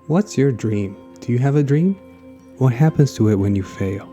What's your dream? Do you have a dream? What happens to it when you fail?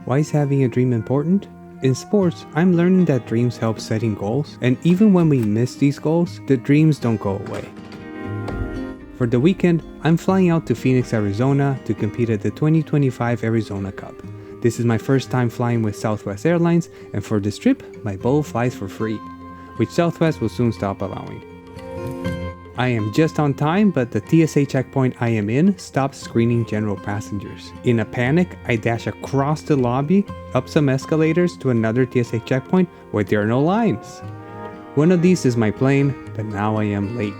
Why is having a dream important? In sports, I'm learning that dreams help setting goals, and even when we miss these goals, the dreams don't go away. For the weekend, I'm flying out to Phoenix, Arizona to compete at the 2025 Arizona Cup. This is my first time flying with Southwest Airlines, and for this trip, my BO flies for free, which Southwest will soon stop allowing. I am just on time, but the TSA checkpoint I am in stops screening general passengers. In a panic, I dash across the lobby, up some escalators to another TSA checkpoint where there are no lines. One of these is my plane, but now I am late.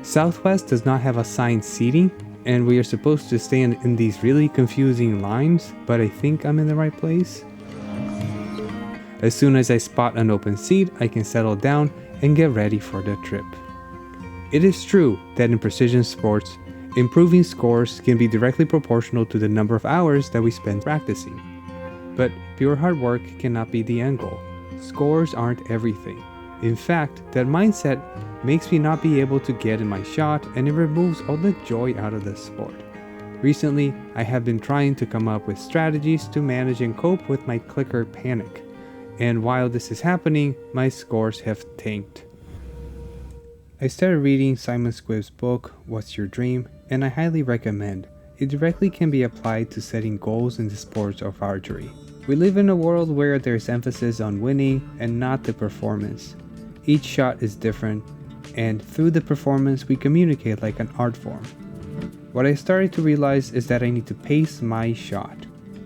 Southwest does not have assigned seating, and we are supposed to stand in these really confusing lines, but I think I'm in the right place. As soon as I spot an open seat, I can settle down and get ready for the trip. It is true that in precision sports, improving scores can be directly proportional to the number of hours that we spend practicing. But pure hard work cannot be the end goal. Scores aren't everything. In fact, that mindset makes me not be able to get in my shot, and it removes all the joy out of the sport. Recently, I have been trying to come up with strategies to manage and cope with my clicker panic. And while this is happening, my scores have tanked. I started reading Simon Squibb's book, What's Your Dream? And I highly recommend. It directly can be applied to setting goals in the sports of archery. We live in a world where there is emphasis on winning and not the performance. Each shot is different, and through the performance we communicate like an art form. What I started to realize is that I need to pace my shot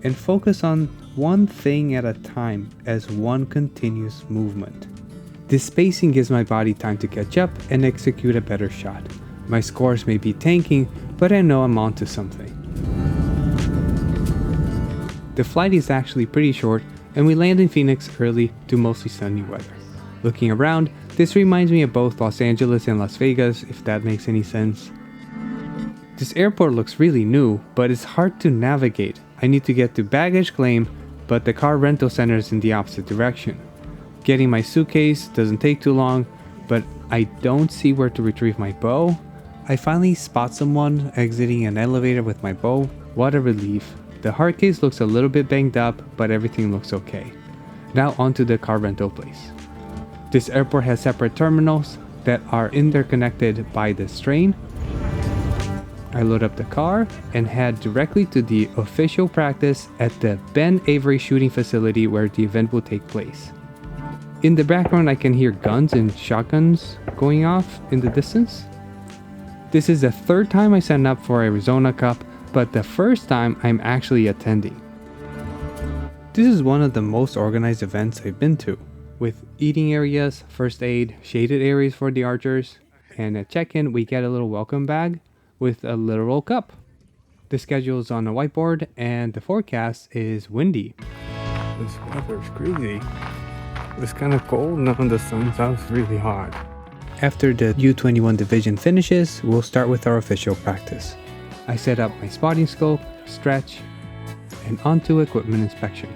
and focus on one thing at a time as one continuous movement. This spacing gives my body time to catch up and execute a better shot. My scores may be tanking, but I know I'm onto something. The flight is actually pretty short, and we land in Phoenix early to mostly sunny weather. Looking around, this reminds me of both Los Angeles and Las Vegas, if that makes any sense. This airport looks really new, but it's hard to navigate. I need to get to baggage claim, but the car rental center is in the opposite direction. Getting my suitcase doesn't take too long, but I don't see where to retrieve my bow. I finally spot someone exiting an elevator with my bow. What a relief. The hard case looks a little bit banged up, but everything looks okay. Now onto the car rental place. This airport has separate terminals that are interconnected by the strain. I load up the car and head directly to the official practice at the Ben Avery shooting facility where the event will take place. In the background, I can hear guns and shotguns going off in the distance. This is the third time I signed up for Arizona Cup, but the first time I'm actually attending. This is one of the most organized events I've been to, with eating areas, first aid, shaded areas for the archers, and at check-in we get a little welcome bag with a literal cup. The schedule is on a whiteboard and the forecast is windy. This weather is crazy. It's kind of cold now and the sun's out really hot. After the U21 division finishes, we'll start with our official practice. I set up my spotting scope, stretch, and onto equipment inspection.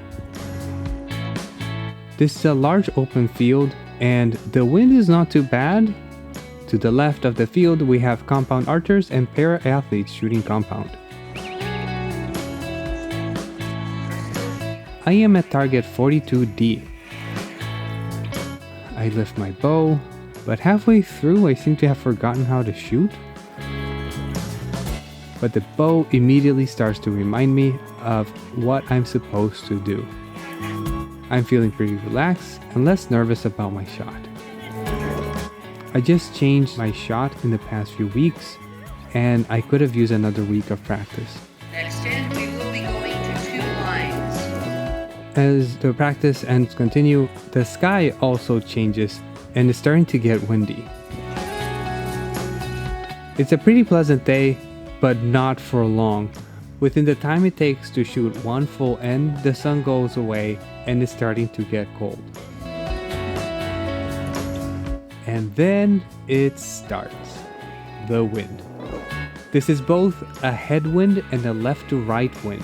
This is a large open field and the wind is not too bad. To the left of the field we have compound archers and para athletes shooting compound. I am at target 42D. I lift my bow, but halfway through I seem to have forgotten how to shoot. But the bow immediately starts to remind me of what I'm supposed to do. I'm feeling pretty relaxed and less nervous about my shot. I just changed my shot in the past few weeks, and I could have used another week of practice. Next 10, we will be going to 2 lines. As the practice ends continue, the sky also changes and it's starting to get windy. It's a pretty pleasant day, but not for long. Within the time it takes to shoot one full end, the sun goes away and it's starting to get cold. And then it starts. The wind. This is both a headwind and a left to right wind,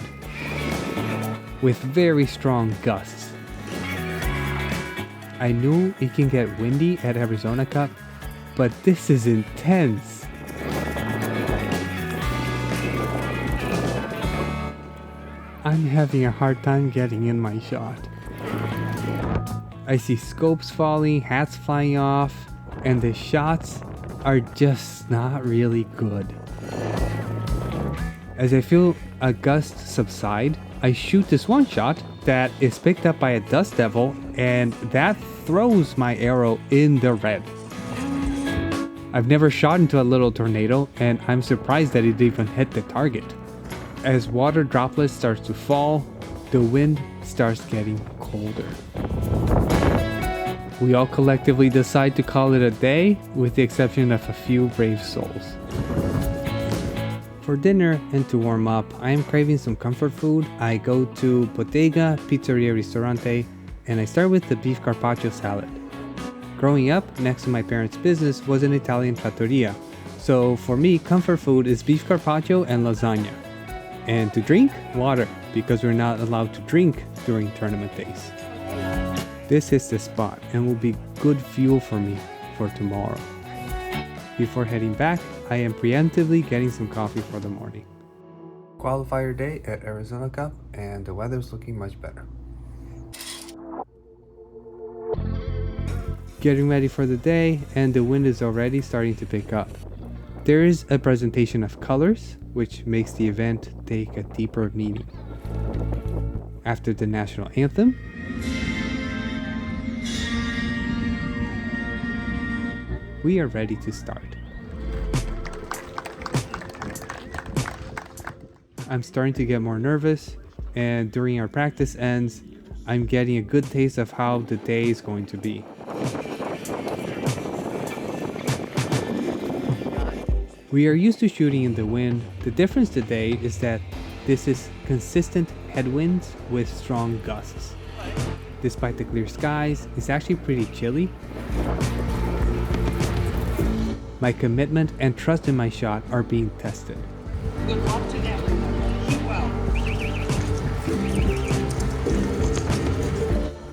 with very strong gusts. I knew it can get windy at Arizona Cup, but this is intense. I'm having a hard time getting in my shot. I see scopes falling, hats flying off, and the shots are just not really good. As I feel a gust subside, I shoot this one shot that is picked up by a dust devil, and that throws my arrow in the red. I've never shot into a little tornado, and I'm surprised that it even hit the target. As water droplets start to fall, the wind starts getting colder. We all collectively decide to call it a day, with the exception of a few brave souls. For dinner and to warm up, I am craving some comfort food. I go to Bottega Pizzeria Ristorante and I start with the beef carpaccio salad. Growing up, next to my parents' business was an Italian trattoria. So for me, comfort food is beef carpaccio and lasagna. And to drink, water, because we're not allowed to drink during tournament days. This hits the spot and will be good fuel for me for tomorrow. Before heading back, I am preemptively getting some coffee for the morning. Qualifier day at Arizona Cup, and the weather's looking much better. Getting ready for the day, and the wind is already starting to pick up. There is a presentation of colors, which makes the event take a deeper meaning. After the national anthem, we are ready to start. I'm starting to get more nervous, and during our practice ends, I'm getting a good taste of how the day is going to be. We are used to shooting in the wind. The difference today is that this is consistent headwinds with strong gusts. Despite the clear skies, it's actually pretty chilly. My commitment and trust in my shot are being tested. Good luck today. Keep well.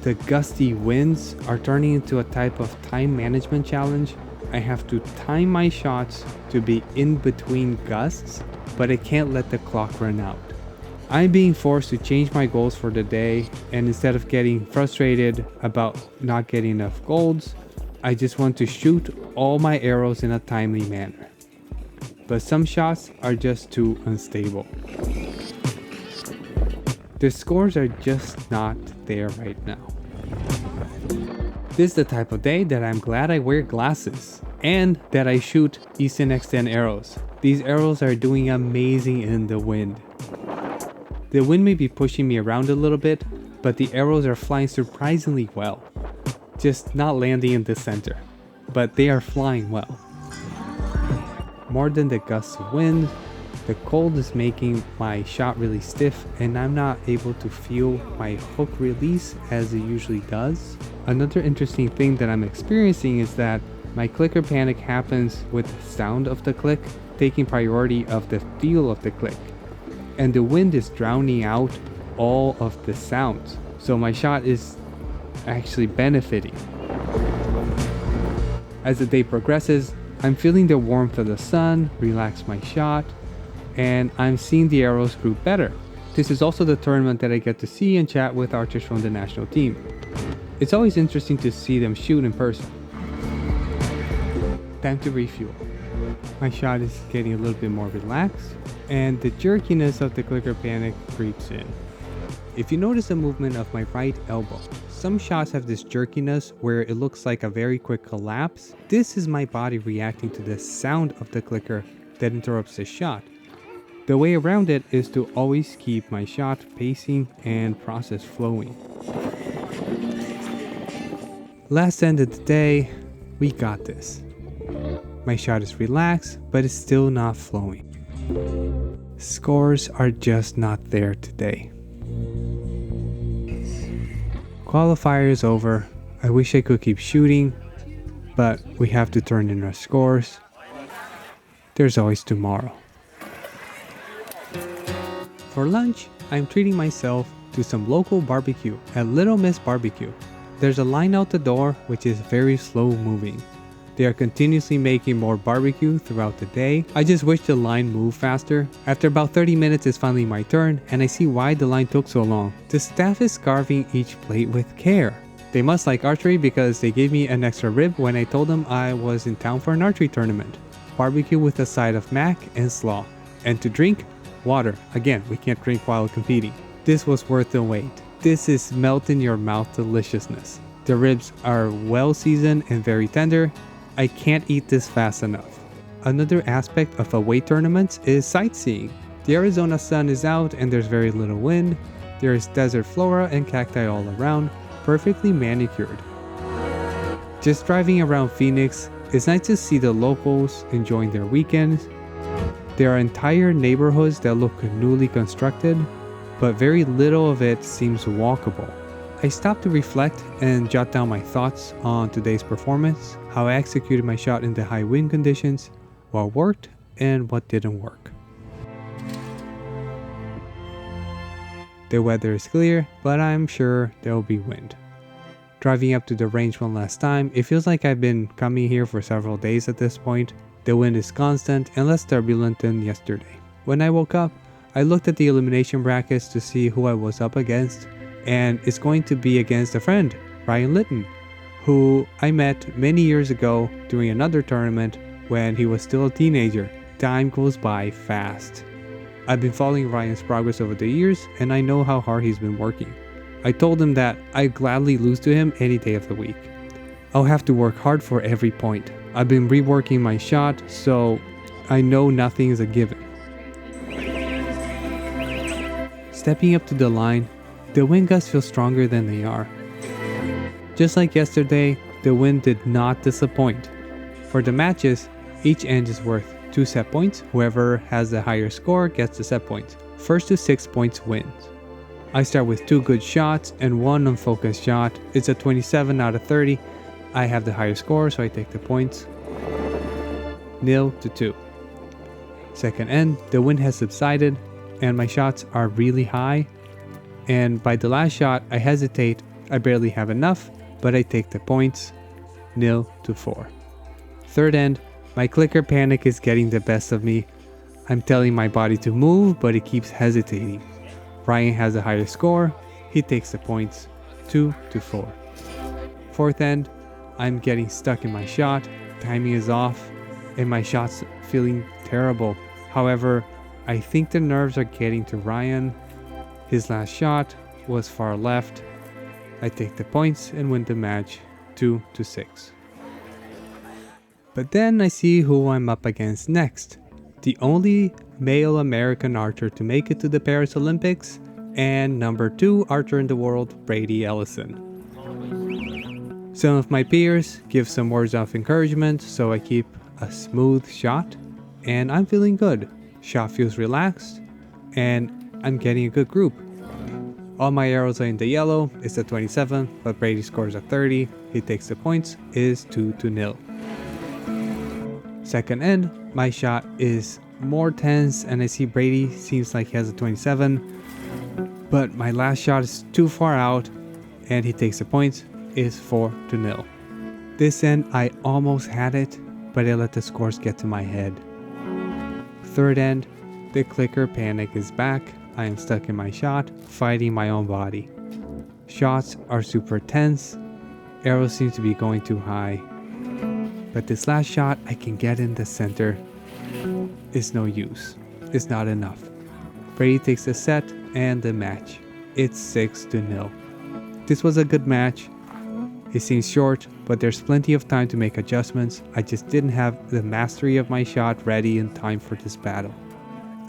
The gusty winds are turning into a type of time management challenge. I have to time my shots to be in between gusts, but I can't let the clock run out. I'm being forced to change my goals for the day, and instead of getting frustrated about not getting enough golds, I just want to shoot all my arrows in a timely manner. But some shots are just too unstable. The scores are just not there right now. This is the type of day that I'm glad I wear glasses and that I shoot Easton X10 arrows. These arrows are doing amazing in the wind. The wind may be pushing me around a little bit, but the arrows are flying surprisingly well. Just not landing in the center, but they are flying well. More than the gusts of wind, the cold is making my shot really stiff and I'm not able to feel my hook release as it usually does. Another interesting thing that I'm experiencing is that my clicker panic happens with the sound of the click taking priority of the feel of the click, and the wind is drowning out all of the sounds, so my shot is actually benefiting. As the day progresses, I'm feeling the warmth of the sun relax my shot, and I'm seeing the arrows group better. This is also the tournament that I get to see and chat with archers from the national team. It's always interesting to see them shoot in person. Time to refuel. My shot is getting a little bit more relaxed, and the jerkiness of the clicker panic creeps in. If you notice the movement of my right elbow, some shots have this jerkiness where it looks like a very quick collapse. This is my body reacting to the sound of the clicker that interrupts the shot. The way around it is to always keep my shot pacing and process flowing. Last end of the day, we got this. My shot is relaxed, but it's still not flowing. Scores are just not there today. Qualifier is over. I wish I could keep shooting, but we have to turn in our scores. There's always tomorrow. For lunch, I'm treating myself to some local barbecue at Little Miss Barbecue. There's a line out the door which is very slow moving. They are continuously making more barbecue throughout the day. I just wish the line moved faster. After about 30 minutes it's finally my turn and I see why the line took so long. The staff is carving each plate with care. They must like archery because they gave me an extra rib when I told them I was in town for an archery tournament. Barbecue with a side of mac and slaw. And to drink, water. Again, we can't drink while competing. This was worth the wait. This is melt in your mouth deliciousness. The ribs are well seasoned and very tender. I can't eat this fast enough. Another aspect of away tournaments is sightseeing. The Arizona sun is out and there's very little wind. There is desert flora and cacti all around, perfectly manicured. Just driving around Phoenix, it's nice to see the locals enjoying their weekends. There are entire neighborhoods that look newly constructed, but very little of it seems walkable. I stopped to reflect and jot down my thoughts on today's performance, how I executed my shot in the high wind conditions, what worked and what didn't work. The weather is clear, but I'm sure there will be wind. Driving up to the range one last time, it feels like I've been coming here for several days at this point. The wind is constant and less turbulent than yesterday. When I woke up, I looked at the elimination brackets to see who I was up against, and it's going to be against a friend, Ryan Litton, who I met many years ago during another tournament when he was still a teenager. Time goes by fast. I've been following Ryan's progress over the years and I know how hard he's been working. I told him that I'd gladly lose to him any day of the week. I'll have to work hard for every point. I've been reworking my shot, so I know nothing is a given. Stepping up to the line, the wind gusts feel stronger than they are. Just like yesterday, the wind did not disappoint. For the matches, each end is worth 2 set points. Whoever has the higher score gets the set points. First to 6 points wins. I start with 2 good shots and 1 unfocused shot. It's a 27 out of 30. I have the higher score, so I take the points. 0-2. Second end, the wind has subsided and my shots are really high. And by the last shot, I hesitate. I barely have enough, but I take the points. 0-4. Third end, my clicker panic is getting the best of me. I'm telling my body to move, but it keeps hesitating. Ryan has a higher score. He takes the points. 2-4. Fourth end, I'm getting stuck in my shot. Timing is off, and my shot's feeling terrible. However, I think the nerves are getting to Ryan. His last shot was far left. I take the points and win the match 2-6. But then I see who I'm up against next. The only male American archer to make it to the Paris Olympics and number 2 archer in the world, Brady Ellison. Some of my peers give some words of encouragement, so I keep a smooth shot and I'm feeling good. Shot feels relaxed and I'm getting a good group. All my arrows are in the yellow. It's a 27, but Brady scores a 30. He takes the points. It is 2-0. Second end, my shot is more tense and I see Brady seems like he has a 27, but my last shot is too far out and he takes the points. It's 4-0. This end, I almost had it, but I let the scores get to my head. Third end, the clicker panic is back. I am stuck in my shot, fighting my own body. Shots are super tense. Arrows seem to be going too high. But this last shot I can get in the center. It's no use. It's not enough. Brady takes the set and the match. It's 6-0. This was a good match. It seems short, but there's plenty of time to make adjustments. I just didn't have the mastery of my shot ready in time for this battle.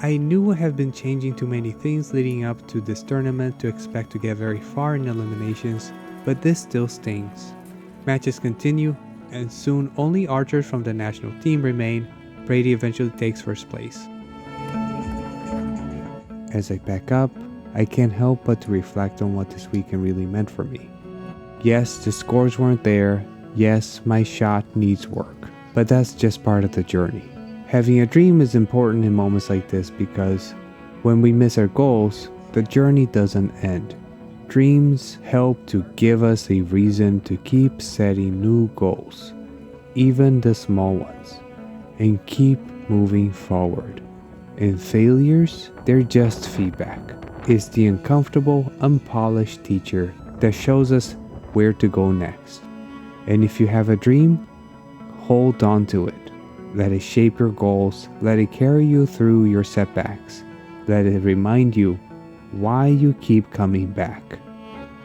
I knew I have been changing too many things leading up to this tournament to expect to get very far in eliminations, but this still stings. Matches continue, and soon only archers from the national team remain. Brady eventually takes first place. As I back up, I can't help but to reflect on what this weekend really meant for me. Yes, the scores weren't there. Yes, my shot needs work, but that's just part of the journey. Having a dream is important in moments like this because when we miss our goals, the journey doesn't end. Dreams help to give us a reason to keep setting new goals, even the small ones, and keep moving forward. And failures, they're just feedback. It's the uncomfortable, unpolished teacher that shows us where to go next. And if you have a dream, hold on to it. Let it shape your goals. Let it carry you through your setbacks. Let it remind you why you keep coming back.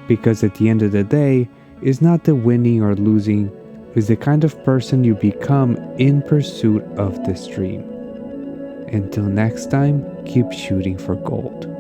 Because at the end of the day, it's not the winning or losing, it's the kind of person you become in pursuit of this dream. Until next time, keep shooting for gold.